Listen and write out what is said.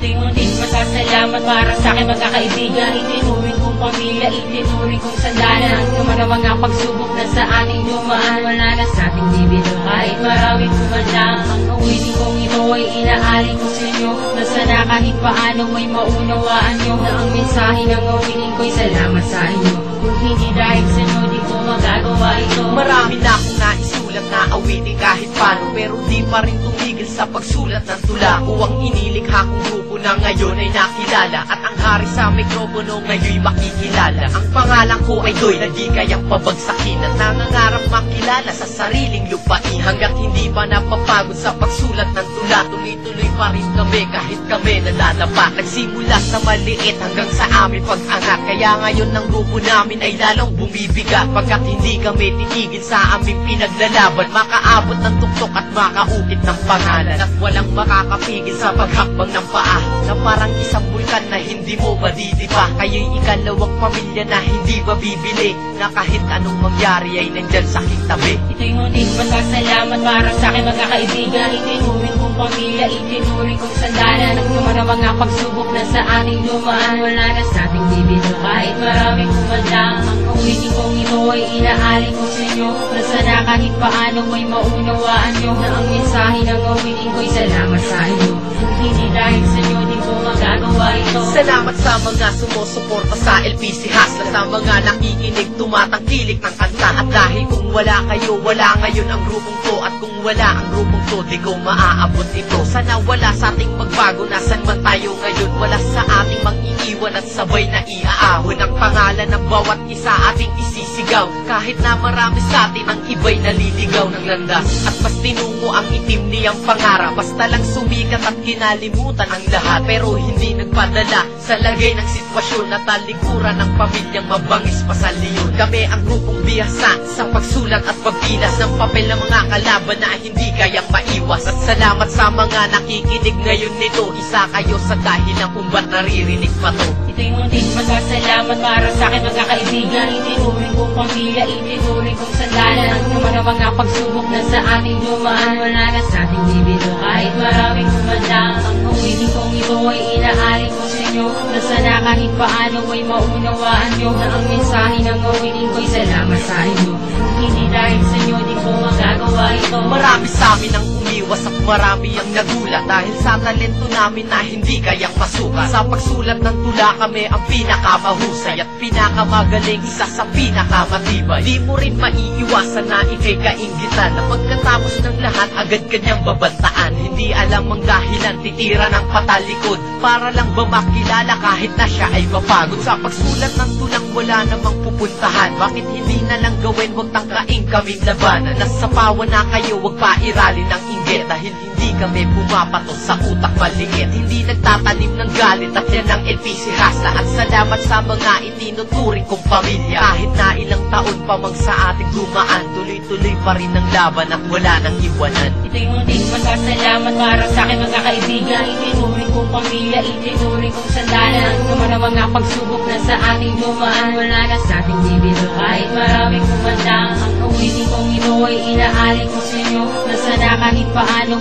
Ito'y munting pasasalamat para sa akin mga kaibigan. Itinuring kong pamilya, itinuring kong sandalan. Naman ang mga pagsubok na sa ating dumaan, wala na sa ating bibiro. Kahit maraming kumadlang, ang awitin kong ito ay inaalay ko sa inyo. Na sana kahit paano may maunawaan nyo, na ang mensahe ng awitin ko'y salamat sa inyo. Kung hindi dahil sa inyo, di ko magagawa ito. Marami na akong naisulat na awitin kahit paano, pero di pa rin tumigil sa pagsulat ng tula ko. Ang inilikha kong grupo na ngayon ay nakilala, at ang hari sa mikropono ngayon'y makikilala. Ang pangalan ko ay Doy, na di kayang pabagsakin, at nangangarap makilala sa sariling lupain. Hanggat hindi pa napapagod sa pagsulat ng tula, tuloy-tuloy pa rin kami kahit kami nalalapa. Nagsimula sa maliit hanggang sa amin pag-angat, kaya ngayon ng grupo namin ay lalong bumibigat. Pagkat hindi kami titigil sa aming pinaglalaban, makaabot ng tuktok at makaukit ng pangalan, at walang makakapigil sa paghakbang ng paa, na parang isang bulkan na hindi mo madidipa. Kayo'y ikalawang pamilya na hindi mabibili, na kahit anong mangyari ay nandyan sa aking tabi. Ito'y munting pasasalamat para sa akin mga kaibigan. Itinuring kong pamilya, itinuring kong sandalan. Naman ang mga pagsubok na sa ating dumaan, wala na sa ating bibiro. Kahit maraming kumadlang, ang awitin kong ito ay inaalay ko sa inyo. Na sana kahit paano may maunawaan nyo, na ang mensahe ng awitin ko'y salamat sa inyo. Kung hindi dahil sa inyo, di ko magagawa ito. Salamat sa mga sumusuporta sa LPC Hasla, sa mga nakikinig, tumatangkilik ng kanta. At dahil kung wala kayo, wala ngayon ang grupong to, at kung wala ang grupong to, di ko maaabot ito. Sana wala sa ating magbago, nasan man tayo ngayon, wala sa ating mag-iiwan at sabay na iaahon. Ang pangalan ng bawat isa ating isisigaw, kahit na marami sa atin ang iba'y naliligaw ng landas, at mas tinungo ang itim niyang pangarap. Basta lang sumikat at kinalimutan ang lahat, pero hindi nagpadala sa lagay ng sitwasyon, na talikuran ng pamilyang mabangis pa sa leon. Kami ang grupong bihasa sa pagsulat at pagpilas ng papel ng mga kalaban na hindi kayang maiwas. At salamat sa mga nakikinig ngayon nito, isa kayo sa dahilan kung ba't naririnig pa to. Ito'y munting pasasalamat para sa akin mga kaibigan. Itinuring kong pamilya, itinuring kong sandalan. Naman ang mga pagsubok na sa ating dumaan, wala na sa ating bibiro. Kahit maraming kumadlang, ang awitin kong ito ay inaalay ko sa inyo. Na sana kahit paano may maunawaan nyo, na ang mensahe ng awitin ko'y salamat sa inyo. Kung hindi dahil sa inyo, di ko magagawa ito. Marami sa amin ang umiwas at marami ang nagulat, dahil sa talento namin na hindi kayang masukat. Sa pagsulat ng tula kami ang pinakamahusay at pinakamagaling, isa sa pinakamatibay. Di mo rin maiiwasan na ikay kainggitan, na pagkatapos ng lahat agad kanyang babantaan. Hindi alam ang dahilan, titira ng patalikod, para lang ba makilala kahit na siya ay mapagod. Sa pagsulat ng tulang wala namang pupuntahan, bakit hindi na lang gawin, wag tangkain kaming labanan. Nasa pawa na kayo, wag pairalin ng inggit, dahil hindi kami pumapato sa utak maliit. Hindi nagtatanim ng galit, at yan ang LPC Hasla. At salamat sa mga itinuturing kong pamilya, kahit na ilang taon pa mang sa ating dumaan, tuloy-tuloy pa rin ang laban at wala nang iwanan. Ito'y munting pasasalamat para sa akin mga kaibigan. Itinuring kong pamilya, itinuring kong sandalan. Naman ang mga pagsubok na sa ating dumaan, wala na sa ating bibiro. Kahit maraming kumadlang, ang awitin kong ito ay inaalay ko sa inyo. Na sana kahit paano